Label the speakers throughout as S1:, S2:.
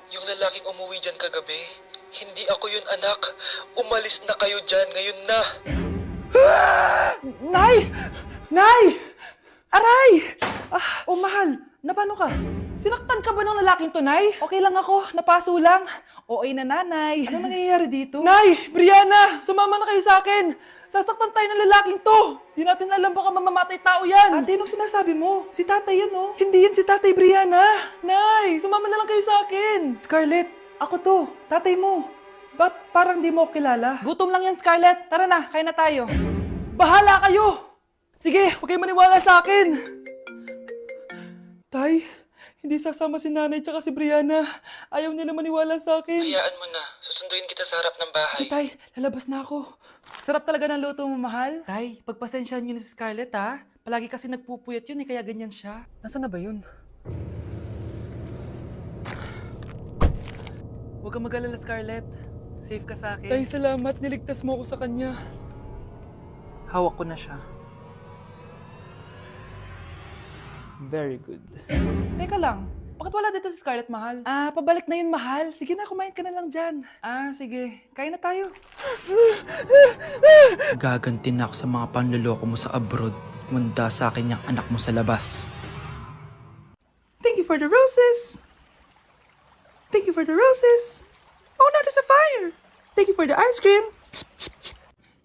S1: Yung lalaking umuwi dyan kagabi, hindi ako yun, anak. Umalis na kayo dyan ngayon na.
S2: Nay! Nay! Aray! Oh, mahal. Napano ka? Sinaktan ka ba ng lalaking to, Nay? Okay lang ako. Napaso lang. Okay na, nanay. Ano nangyayari dito? Nay! Brianna! Sumama na kayo sa akin! Sasaktan tayo ng lalaking to! Di natin alam baka mamamatay tao yan! Ate, anong sinasabi mo? Si tatay yan, oh. Hindi yan si tatay, Brianna! Nay! Sumama na lang kayo sa akin! Scarlett, ako to. Tatay mo. Ba't parang di mo ako kilala? Gutom lang yan, Scarlett. Tara na, kain na tayo. Bahala kayo! Sige, huwag kayo maniwala sa akin! Tay, hindi sasama si nanay tsaka si Brianna. Ayaw nila maniwala sa akin.
S1: Hayaan mo na. Susunduin kita sa harap ng bahay.
S2: Sige, tay, lalabas na ako. Sarap talaga ng luto mo, mahal. Tay, pagpasensyahan niyo na si Scarlett, ha? Palagi kasi nagpupuyat yun, kaya ganyan siya. Nasaan na ba yun? Huwag kang mag-alala, Scarlett. Safe ka sa akin. Tay, salamat. Niligtas mo ako sa kanya. Hawak ko na siya. Very good. Teka lang, bakit wala dito si Scarlett, mahal? Pabalik na yun, mahal. Sige na, kumain ka na lang dyan. Sige. Kain na tayo.
S3: Gaganti na ako sa mga panloloko mo sa abroad. Manda sa akin yung anak mo sa labas.
S2: Thank you for the roses. Thank you for the roses. Oh, now there's a fire. Thank you for the ice cream.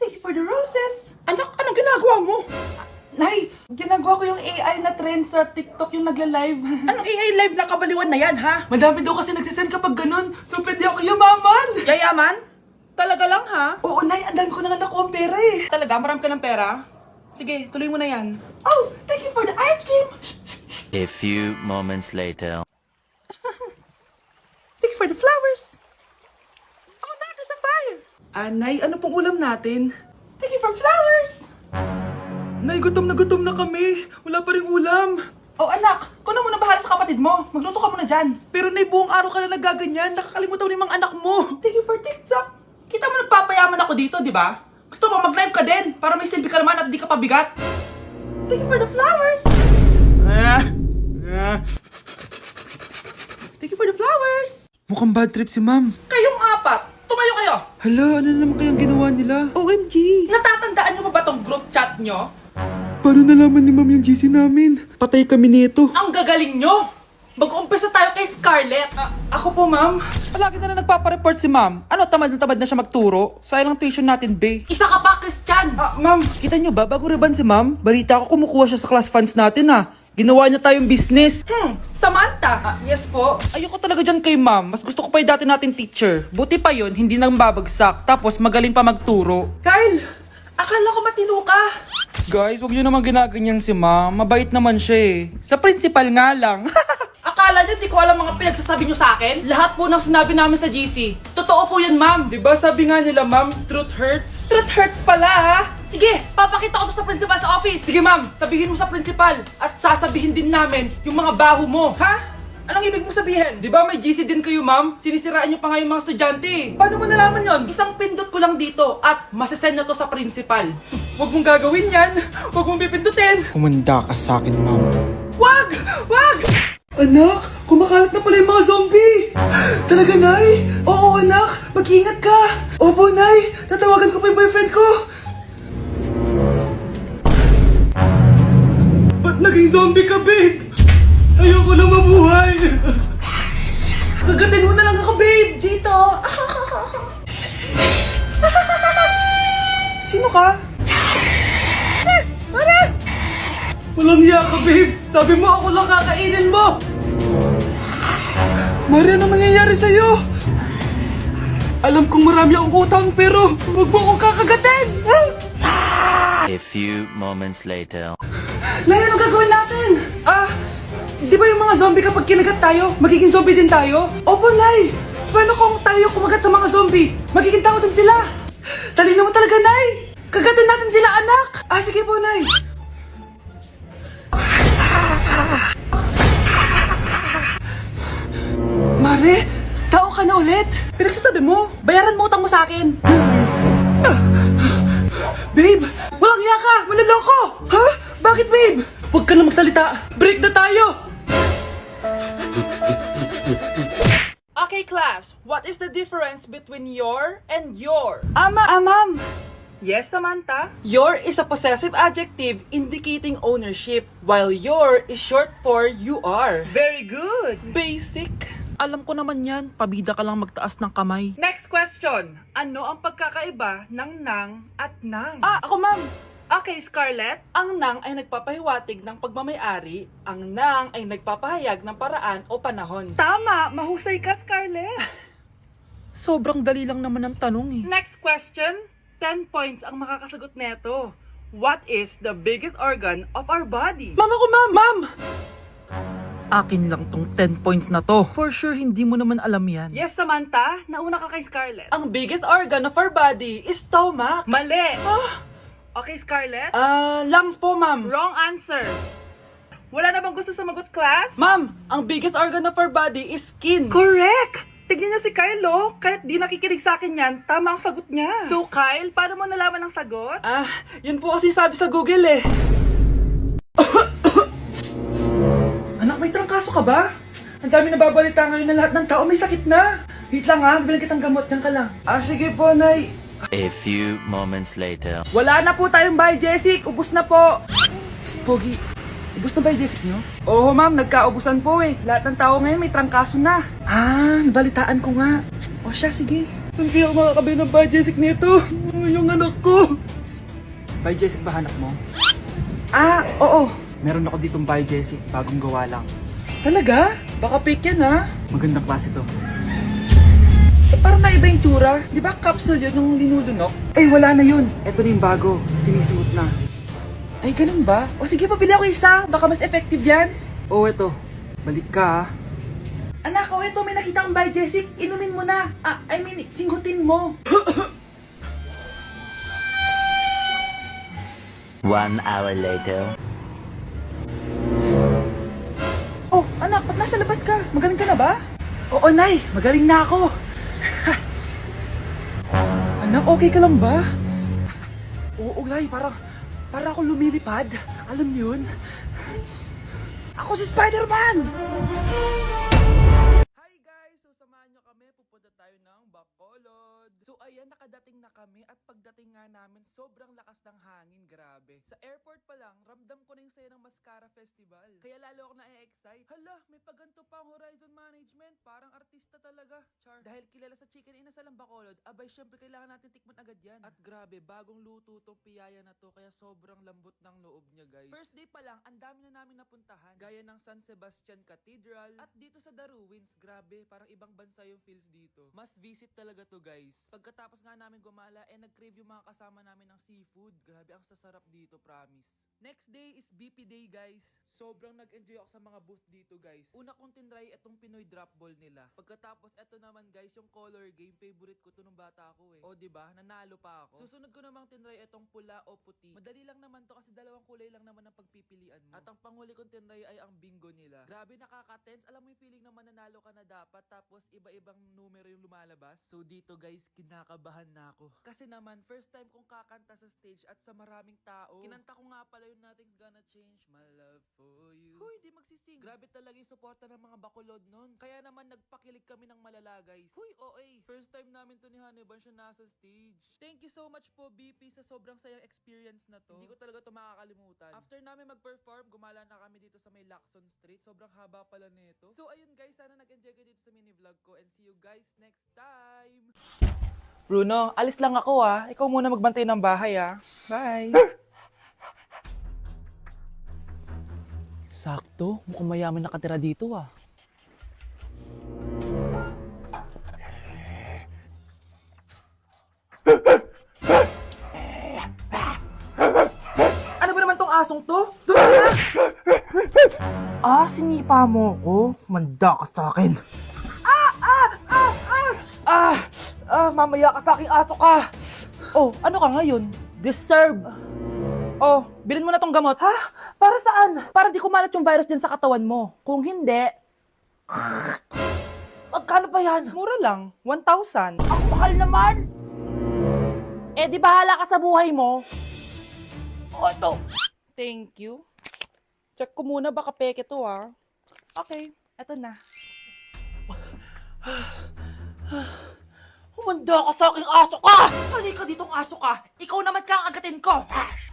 S2: Thank you for the roses. Anak, anong ginagawa mo? Nay, ginagawa ko yung AI na trend sa TikTok yung nagla-live. Anong AI live na kabaliwan na yan, ha? Madami daw kasi nagsisend kapag ganun. So, pwede ako yumaman. Yayaman? Talaga lang, ha? Oo, Nay. Ang dami ko na nakuha ang pera, eh. Talaga? Marami ka ng pera? Sige, tuloy mo na yan. Oh, thank you for the ice cream.
S4: A few moments later.
S2: Thank you for the flowers. Oh, now there's a fire. Nay, ano pong ulam natin? Thank you for flowers. Nay, gutom na kami. Wala pa ring ulam. Oh, anak, kung na muna bahala sa kapatid mo. Magluto ka muna dyan. Pero Nay, buong araw ka na nagaganyan. Nakakalimutan mo yung mga anak mo. Thank you for TikTok. Kita mo nagpapayaman ako dito, di ba? Gusto mo mag-live ka din para may silbi ka naman at di ka pabigat. Thank you for the flowers. Thank you for the flowers.
S3: Mukhang bad trip si ma'am.
S2: Kayong apat, tumayo kayo.
S3: Hala, ano na naman kayang ginawa nila?
S2: OMG. Natatandaan niyo ba tong group chat nyo?
S3: Paano nalaman ni ma'am yung GC namin? Patay kami nito.
S2: Ang gagaling nyo! Mag-uumpisa tayo kay Scarlett. Ako po, ma'am. Palagi na nagpapareport si ma'am. Ano, tamad na siya magturo? Sayang lang tuition natin, be. Isa ka pa, Christian! Ma'am, kita nyo ba? Bago reban si ma'am, balita ko kumukuha siya sa class funds natin, ha. Ginawa niya tayong business. Samantha? Yes po. Ayoko talaga dyan kay ma'am. Mas gusto ko pa yung dati natin teacher. Buti pa yun, hindi nang babagsak. Tapos magaling pa magturo. Kyle! Akala ko matino ka. Guys, huwag nyo naman ginaganyan si ma'am. Mabait naman siya eh. Sa principal nga lang. Akala nyo di ko alam mga pinagsasabi nyo sa akin? Lahat po ng sinabi namin sa GC. Totoo po yan, ma'am. Diba sabi nga nila, ma'am, truth hurts? Truth hurts pala, ha? Sige, papakita ko to sa principal sa office. Sige, ma'am, sabihin mo sa principal. At sasabihin din namin yung mga baho mo. Ha? Anong ibig mo sabihin? Di ba may GC din kayo, ma'am? Sinisiraan nyo pa nga yung mga estudyante. Paano mo nalaman yon? Isang pindot ko lang dito at masasend na to sa principal. Huwag mong gagawin yan. Huwag mong pipindutin.
S3: Humanda ka sa akin, ma'am.
S2: Wag! Wag! Anak, kumakalat na pala yung mga zombie! Talaga, Nay? Oo, anak. Mag-ingat ka. Opo, Nay. Tatawagan ko pa yung boyfriend ko. Ba't naging zombie ka, babe? Ayoko na mabuhay. Kagatin mo na lang ako, babe. Dito. Sino ka? Walang hiya ka, babe. Sabi mo ako lang kakainin mo. Maria, ano nangyayari sa'yo? Alam kong marami akong utang pero huwag mo akong kakagatin.
S4: A few moments later.
S2: Laya, anong gagawin natin? Di ba yung mga zombie kapag kinagat tayo, magiging zombie din tayo? Opo, Nay. Paano kung tayo kumagat sa mga zombie? Magiging tao din sila. Talino mo talaga, Nay. Kagatin natin sila, anak. Sige po, Nay. Mare, tao ka na ulit. Pinagsasabi mo, bayaran mo utang mo sa akin. Babe, walang hiya ka, maloloko. Ha? Bakit, babe? Huwag ka na magsalita. Break na tayo. Okay, class. What is the difference between your and your? Ma'am. Yes, Samantha? Your is a possessive adjective indicating ownership, while your is short for you are. Very good. Basic.
S3: Alam ko naman yan, pabida ka lang magtaas ng kamay.
S2: Next question. Ano ang pagkakaiba ng nang at nang? Ako ma'am. Okay, Scarlett. Ang nang ay nagpapahiwatig ng pagmamayari, ang nang ay nagpapahayag ng paraan o panahon. Tama! Mahusay ka, Scarlett!
S3: Sobrang dali lang naman ang tanong eh.
S2: Next question. 10 points ang makakasagot neto. What is the biggest organ of our body? Mama ko, ma'am!
S3: Akin lang tong 10 points na to. For sure, hindi mo naman alam yan.
S2: Yes, Samantha. Nauna ka kay Scarlett. Ang biggest organ of our body is stomach. Mali! Okay, Scarlett? Lungs po, ma'am. Wrong answer. Wala na bang gusto sumagot, class? Ma'am, ang biggest organ of our body is skin. Correct! Tignan niyo si Kyle, oh. Kahit di nakikinig sa akin yan, tama ang sagot niya. So, Kyle, paano mo nalaman ang sagot? Yun po kasi sabi sa Google, eh. Anak, may trangkaso ka ba? Ang dami nababalita ngayon na lahat ng tao may sakit na. Wait lang ha, bilang kitang gamot, dyan ka lang. Sige po, Nay.
S4: A few moments later.
S2: Wala na po tayong buy, Jessic. Ubus na po. Psst, Pogi. Ubus na ba yung Jessic nyo? Oo, ma'am. Nagkaubusan po eh. Lahat ng tao ngayon may trangkaso na. Nabalitaan ko nga. O siya, sige. Saan kaya ako makakabili ng buy, Jessic nito? Yung anak ko.
S3: Psst. By Jessic ba hanap mo?
S2: Oo.
S3: Meron ako ditong by Jessic, bagong gawa lang.
S2: Talaga? Baka fake yan ha?
S3: Magandang klase to.
S2: Parang naiba yung tsura. Di ba capsule yun yung linulunok? Wala na yun.
S3: Ito na yung bago, sinisuot na.
S2: Ay, ganun ba? O sige, pabili ako isa. Baka mas effective yan.
S3: Oh, eto. Balik ka
S2: Anak, ito may nakita kang buy, Jessic. Inumin mo na. Singhutin mo.
S4: 1 hour later.
S2: Oh, anak, ba't nasa labas ka? Magaling ka na ba? Oo, Nay. Magaling na ako. Anak, okay ka lang ba? Oo, Nay. Para ako lumilipad. Alam niyo yun? Ako si Spider-Man! Hi guys! So samahan nyo kami. Pupunta tayo ng Bacolod. So ayan, nakadating na kami. At pagdating nga namin, sobrang lakas ng hangin. Grabe. Sa airport pa lang, ramdam ko na yung saya ng Mascara Festival. Kaya lalo ako na-excite. Hala, may paganto pa ang Horizon Management. Parang artista talaga. Char. Dahil kilala sa chicken inasal ang Bacolod, abay syempre kailangan natin tikman agad yan. At grabe, bagong luto tong piyaya na to. Kaya sobrang lambot ng loob niya, guys. First day pa lang, ang dami na namin napuntahan. Gaya ng San Sebastian Cathedral. At dito sa The Ruins, grabe, parang ibang bansa yung feels dito. Must visit talaga to, guys. Pagkatapos nga namin gumala, nag-crave yung mga kasama namin ng seafood. Grabe, ang sasarap dito, promise. Next day is BP Day, guys. Sobrang nag-enjoy ako sa mga booth dito, guys. Una kong tinry itong Pinoy drop ball nila. Pagkatapos, eto naman, guys, yung color game. Favorite ko to nung bata ako eh. O, diba? Nanalo pa ako. Susunod ko namang tinry itong pula o puti. Madali lang naman to kasi dalawang kulay lang naman ang pagpipilian mo. At ang panghuli kong tinry ay ang bingo nila. Grabe, nakaka-tense. Alam mo yung feeling na mananalo ka na dapat tapos iba-ibang numero yung lumalabas. So dito, guys, kinakabahan na ako. Kasi naman, first time kong kakanta sa stage at sa maraming tao. Kinanta ko nga pala yung Nothing's Gonna Change My Love For You. Huy, di magsising. Grabe talaga yung suporta ng mga Bacolod nun. Kaya naman nagpakilig kami ng malala, guys. Huy, OA. First time namin to ni Hannibal siya nasa stage. Thank you so much po, BP, sa sobrang sayang experience na to. Hindi ko talaga to makakalimutan. After namin mag-perform, gumala na kami dito sa may Lacson Street. Sobrang haba pala nito. So ayun, guys, sana nag-enjoy kayo dito sa mini vlog ko and see you guys next time. Bruno, alis lang ako ah. Ikaw muna magbantay ng bahay ah. Bye.
S3: Sakto, mukhang mayaman nakatira dito ah.
S2: Ano ba naman tong asong to? Doon ka na! Sinipa mo ko? Manda ka sa akin. Mamaya ka sa aking aso ka! Oh, ano ka ngayon? Deserve! Oh, bilhin mo na tong gamot. Ha? Para saan? Para di kumalat yung virus dyan sa katawan mo. Kung hindi... Magkano ba yan? Mura lang. 1,000. Ang mahal naman! Di bahala ka sa buhay mo. Ito. Thank you. Check ko muna, baka peke to ah. Okay, eto na. Humanda ka sa aking aso ka! Halika ditong aso ka! Ikaw naman kakagatin ko!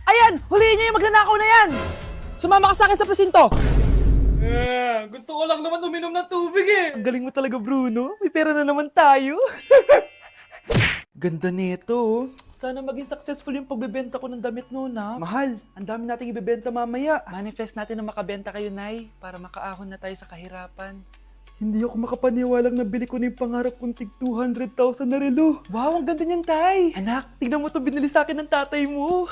S2: Ayan! Huliin niyo yung magnanakaw na yan! Sumama ka sa akin sa presinto! Gusto ko lang naman uminom ng tubig eh! Ang galing mo talaga, Bruno. May pera na naman tayo. Ganda nito, oh. Sana maging successful yung pagbebenta ko ng damit noon, ha? Mahal, ang dami nating ibebenta mamaya. Manifest natin na makabenta kayo, Nay, para makaahon na tayo sa kahirapan. Hindi ako makapaniwalang nabili ko na yung pangarap kong tig 200,000 na relo. Wow, ang ganda niyan, Tay. Anak, tignan mo to binili sa akin ng tatay mo.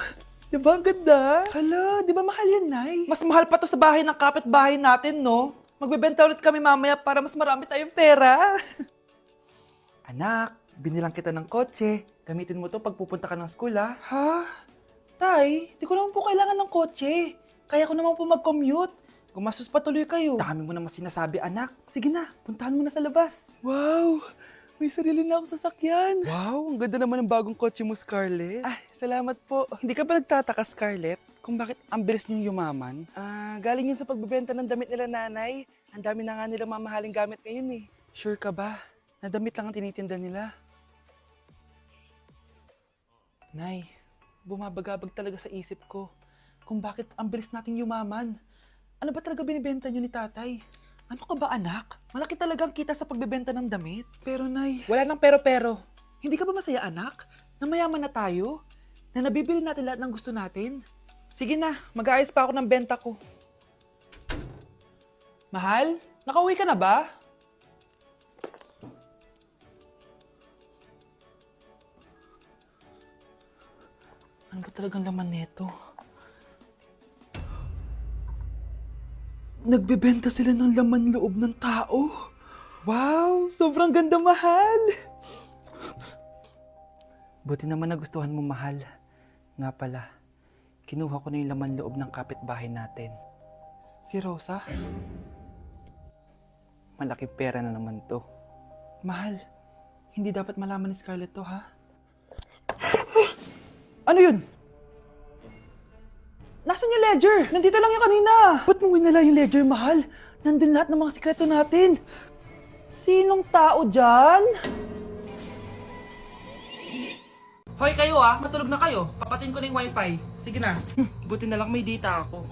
S2: Diba ang ganda? Hala, di ba mahal yan, Nay? Mas mahal pa to sa bahay ng kapitbahay natin, no? Magbebenta ulit kami mamaya para mas marami tayong pera. Anak, binilang kita ng kotse. Gamitin mo to pag pupunta ka ng school, ha? Ha? Tay, di ko naman po kailangan ng kotse. Kaya ko naman po mag-commute. Gumastos pa tuloy kayo. Dami mo naman sinasabi, anak. Sige na, puntahan mo na sa labas. Wow! May sarili na akong sasakyan. Wow, ang ganda naman ng bagong kotse mo, Scarlett. Ay, salamat po. Hindi ka ba nagtataka, Scarlett, kung bakit ang bilis niyong yumaman? Galing yun sa pagbebenta ng damit nila, nanay. Ang dami na nga nila mamahaling gamit ngayon eh. Sure ka ba? Na damit lang ang tinitinda nila? Nay, bumabagabag talaga sa isip ko kung bakit ang bilis nating yumaman. Ano ba talaga binibenta niyo ni tatay? Ano ka ba, anak? Malaki talagang kita sa pagbebenta ng damit. Pero, Nay, wala nang pero-pero. Hindi ka ba masaya, anak? Na mayaman na tayo? Na nabibili natin lahat ng gusto natin? Sige na, mag-aayos pa ako ng benta ko. Mahal, nakauwi ka na ba? Ano ba talagang laman nito? Nagbebenta sila ng laman loob ng tao. Wow, sobrang ganda, mahal. Buti naman nagustuhan mo, mahal. Nga pala, kinuha ko na yung laman loob ng kapitbahay natin. Si Rosa? Malaking pera na naman to. Mahal, hindi dapat malaman ni Scarlett to, ha? Ano yun? Nasaan yung ledger? Nandito lang yung kanina. Ba't mo winala yung ledger, mahal? Nandun lahat ng mga sikreto natin. Sinong tao dyan? Hoy kayo matulog na kayo. Papatin ko na yung wifi. Sige na. Buti na lang may data ako.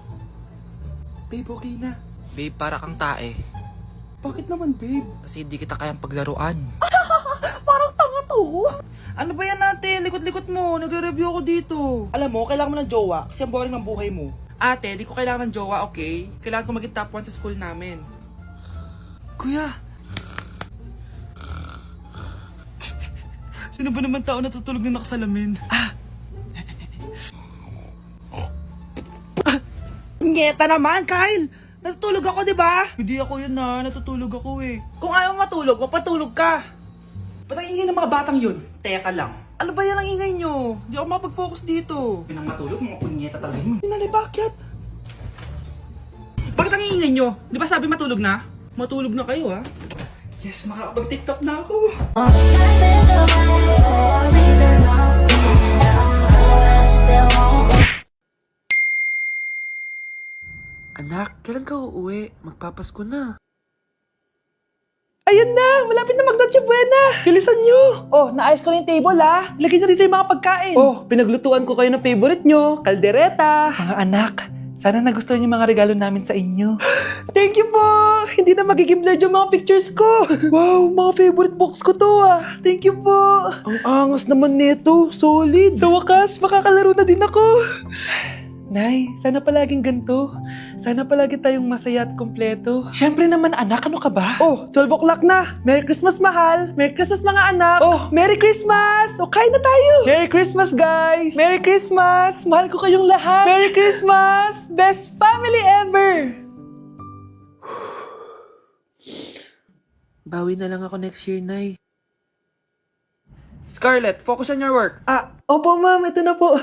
S2: Babe, okay na.
S3: Babe, para kang tae.
S2: Bakit naman, babe?
S3: Kasi hindi kita kayang paglaruan.
S2: Parang tanga to. Ano ba yan natin? Likot-likot mo. Nagre-review ako dito. Alam mo, kailangan mo ng jowa kasi ang boring ng buhay mo. Ate, di ko kailangan ng jowa, okay? Kailangan ko maging top 1 sa school namin. Kuya! Sino ba naman tao natutulog na nakasalamin? Ngeta naman, Kyle! Natutulog ako, di ba? Hindi ako yun natutulog ako eh. Kung ayaw matulog, mapatulog ka. Ba't ang ingay ng mga batang yun? Teka lang. Ano ba yan ang ingay nyo? Hindi ako mapag-focus dito. Pinang matulog, mga punyeta talaga yun. Sinali, bakit? Bakit ang ingay nyo? Di ba sabi matulog na? Matulog na kayo, ha? Yes, makakapag-tiktok na ako.
S3: Anak, kailan ka uuwi? Magpapasko na.
S2: Ayun na! Malapit na mag-Noche Buena! Bilisan nyo! Oh, naayos ko na yung table, ha? Lagyan nyo dito yung mga pagkain. Oh, pinaglutuan ko kayo ng favorite nyo, kaldereta. Mga anak, sana nagustuhan yung mga regalo namin sa inyo. Thank you po! Hindi na magiging blurred yung mga pictures ko. Wow, mga favorite box ko to, Thank you po! Ang angas naman nito, solid. Sa wakas, makakalaro na din ako. Nay, sana palaging ganito. Sana palagi tayong masaya at kompleto. Siyempre naman, anak, ano ka ba? Oh, 12 o'clock na. Merry Christmas, mahal. Merry Christmas, mga anak. Oh, Merry Christmas! O, kain na tayo. Merry Christmas, guys. Merry Christmas. Mahal ko kayong lahat. Merry Christmas. Best family ever.
S3: Bawi na lang ako next year, Nay. Scarlett, focus on your work.
S2: Opo, ma'am. Ito na po.